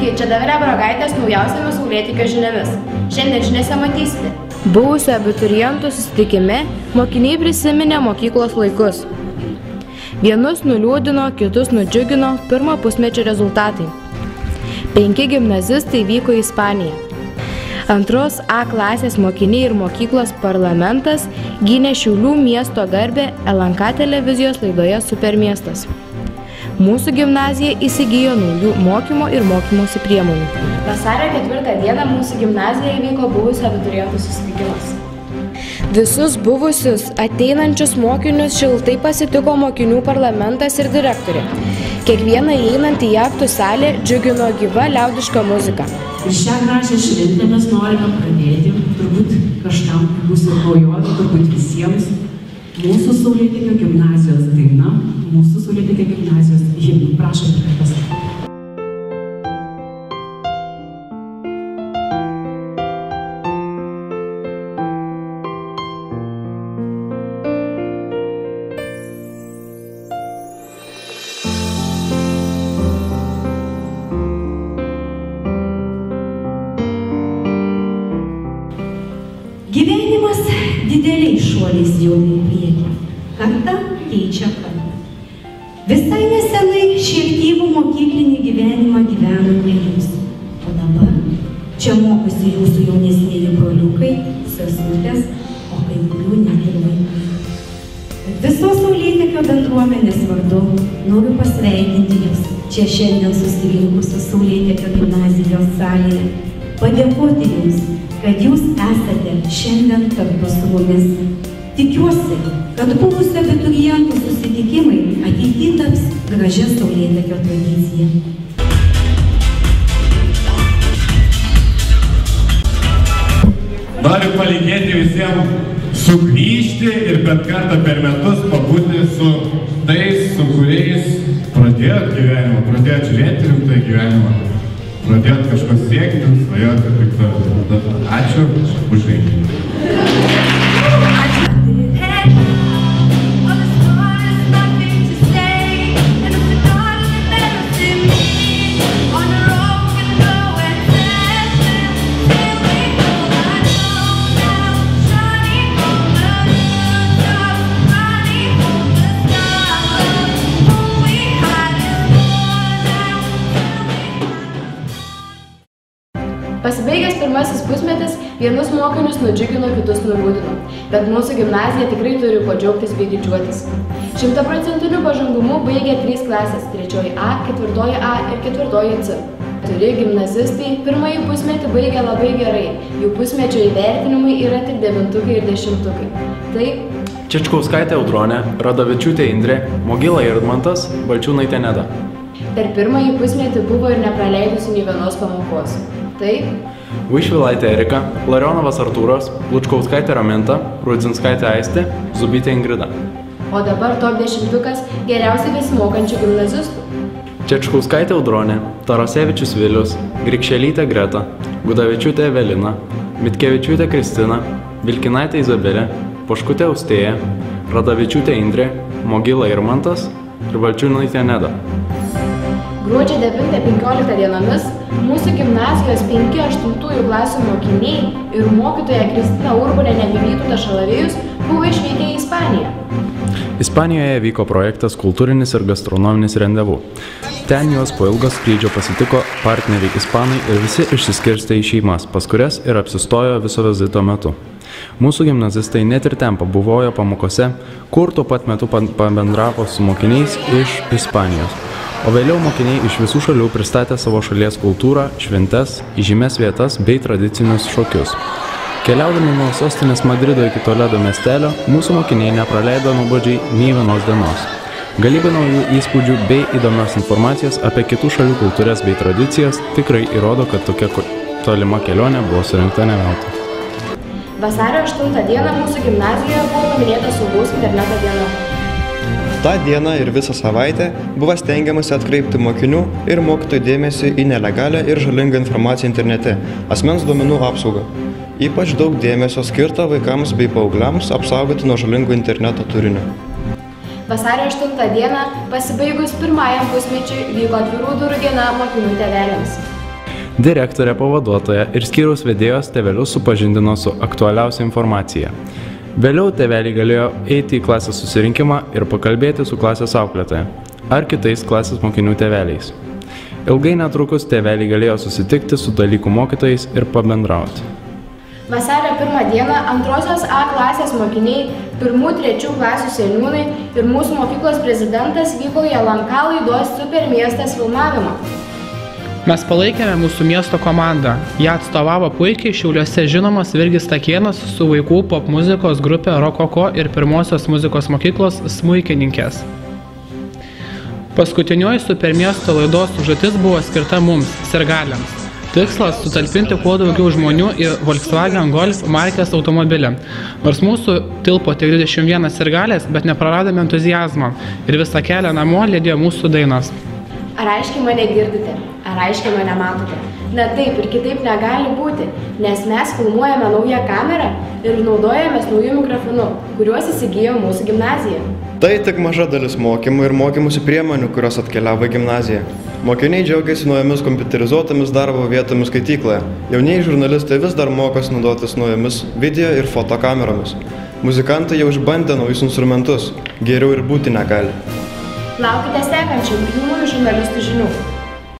Sveiki, čia Davilė Bragaitės naujausiamis Saulėtekio žiniomis. Šiandien žiniose matysite. Buvusio abiturientų susitikime mokiniai prisiminė mokyklos laikus. Vienus nuliūdino, kitus nudžiugino pirmo pusmečio rezultatai. 5 gimnazistai vyko į Ispaniją. Antros A klasės mokiniai ir mokyklos parlamentas gynė Šiaulių miesto garbę LNK televizijos laidoje Supermiestas. Mūsų gimnazija įsigijo naujų mokymo ir mokymosi priemonių. Vasario 4 dieną mūsų gimnazijoje vyko buvusio abiturientų susitikimas. Visus buvusius ateinančius mokinius šiltai pasitiko mokinių parlamentas ir direktorė. Kiekvieną įeinantį į aktų salę džiugino gyva liaudiška muzika. Ir šią gražią šventę mes norime pradėti, turbūt kažkam bus ir naujovė, turbūt visiems, mūsų Saulėtekio gimnazijos daina, mūsų Saulėtekio gimnazijos himnu. Prašom, pasakyti. Gyvenimas dideliais šuoliais jauna į priekį. Karta keičia kartą. Visai nesenai šį aktyvų mokyklinį gyvenimą gyvenote jūs. O dabar čia mokosi jūsų jaunesnėji broliukai, sesutės, o kai kurių net ir vaikai. Visos Saulėtekio bendruomenės vardu noriu pasveikinti jūs čia šiandien susirinkusius Saulėtekio gimnazijos salėje. Padėkoti jums, kad jūs esate šiandien kartu su mumis. Tikiuosi, kad buvusio abiturientų susitikimai ateityje taps gražia Saulėtekio tradicija. Noriu palinkėti visiems sugrįžti ir bet kartą per metus pabūti su tais, su kuriais pradėjot gyvenimą, pradėjot žiūrėti rimtai gyvenimą. Pradėjot kažko siekti, svajoti ir taip toliau. Ačiū už tai. Pasibaigęs pirmasis pusmetis, vienus mokinius nudžiugino, kitus nuliūdino. Bet mūsų gimnazija tikrai turi kuo džiaugtis bei didžiuotis. 100% pažangumu baigė 3 klasės – 3 A, 4 A ir 4 C. 4 gimnazistai pirmąjį pusmetį baigė labai gerai. Jų pusmečio įvertinimai yra tik 9 ir 10. Tai Čečkauskaitė Audronė, Radavičiūtė Indrė, Mogila Irmantas, Balčiūnaitė Neda. Per pirmąjį pusmetį buvo ir nepraleidusi nei vienos pamokos. Tai Vaišvilaitė Erika, Larionovas Artūras, Lučkauskaitė Raminta, Rudzinskaitė Aistė, Zubytė Ingrida. O dabar top 10 geriausiai besimokančių gimnazistų. Čečkauskaitė Audronė, Tarasevičius Vilius, Grikšelytė Greta, Gudavičiūtė Evelina, Mitkevičiūtė Kristina, Vilkinaitė Izabelė, Poškutė Austėja, Radavičiūtė Indrė, Mogila Irmantas ir Balčiūnaitė Neda. Gruodžio 9-15 dienomis mūsų gimnazijos 5-8 klasių mokiniai ir mokytoja Kristina Urbonienė bei Vytautas Šalavėjus buvo išvykę į Ispaniją. Ispanijoje vyko projektas Kultūrinis ir gastronominis rendezvų. Ten juos po ilgo skrydžio pasitiko partneriai ispanai ir visi išsiskirstė į šeimas, pas kurias ir apsistojo viso vizito metu. Mūsų gimnazistai net ir ten pabuvojo pamokose, kur tuo pat metu pabendravo su mokiniais iš Ispanijos. O vėliau mokiniai iš visų šalių pristatė savo šalies kultūrą, šventes, įžymias vietas bei tradicinius šokius. Keliaudami nuo sostinės Madrido iki Toledo miestelio, mūsų mokiniai nepraleido nuobodžiai nei vienos dienos. Galybė naujų įspūdžių bei įdomios informacijos apie kitų šalių kultūras bei tradicijas tikrai įrodo, kad tokia tolima kelionė buvo surinkta ne veltui. Vasario 8 dieną mūsų gimnazijoje buvo paminėta saugaus interneto diena. Ta diena ir visą savaitę buvo stengiamasi atkreipti mokinių ir mokytojų dėmesį į nelegalią ir žalingą informaciją internete, asmens duomenų apsaugą. Ypač daug dėmesio skirta vaikams bei paaugliams apsaugoti nuo žalingo interneto turinio. Vasario 8 dieną, pasibaigus pirmajam pusmečiui, vyko atvirų durų diena mokinių tėveliams. Direktorė pavaduotoja ir skyriaus vedėjos tėvelius supažindino su aktualiausia informacija. Vėliau tėveliai galėjo eiti į klasės susirinkimą ir pakalbėti su klasės auklėtoja ar kitais klasės mokinių tėveliais. Ilgai netrukus tėveliai galėjo susitikti su dalykų mokytojais ir pabendrauti. Vasario 1 dieną 2 A klasės mokiniai, 1-3 klasių seniūnai ir mūsų mokyklos prezidentas vyko į LMK laidos Super miestas filmavimą. Mes palaikėme mūsų miesto komandą. Ją atstovavo puikiai Šiauliuose žinomas Virgis Takėnas su vaikų popmuzikos grupė Rokoko ir pirmosios muzikos mokyklos smuikininkės. Paskutinioji Super miesto laidos užduotis buvo skirta mums, sirgaliams. Tikslas – sutalpinti kuo daugiau žmonių į Volkswagen Golf markės automobilį. Nors mūsų tilpo tik 21 sirgalės, bet nepraradome entuziazmą ir visą kelią namo lydėjo mūsų dainos. Ar aiškiai mane girdite? Ar aiškiai mane matote? Na taip ir kitaip negali būti, nes mes filmuojame naują kamerą ir naudojamės naujų mikrofonų, kuriuos įsigijo mūsų gimnazija. Tai tik maža dalis mokymų ir mokymosi priemonių, kurios atkeliavo į gimnaziją. Mokiniai džiaugiasi naujomis kompiuterizuotomis darbo vietomis skaitykloje. Jaunieji žurnalistai vis dar mokosi naudotis naujomis video ir fotokameromis. Muzikantai jau išbandė naujus instrumentus. Geriau ir būti negali. Laukite sekančių jaunųjų žurnalistų žinių.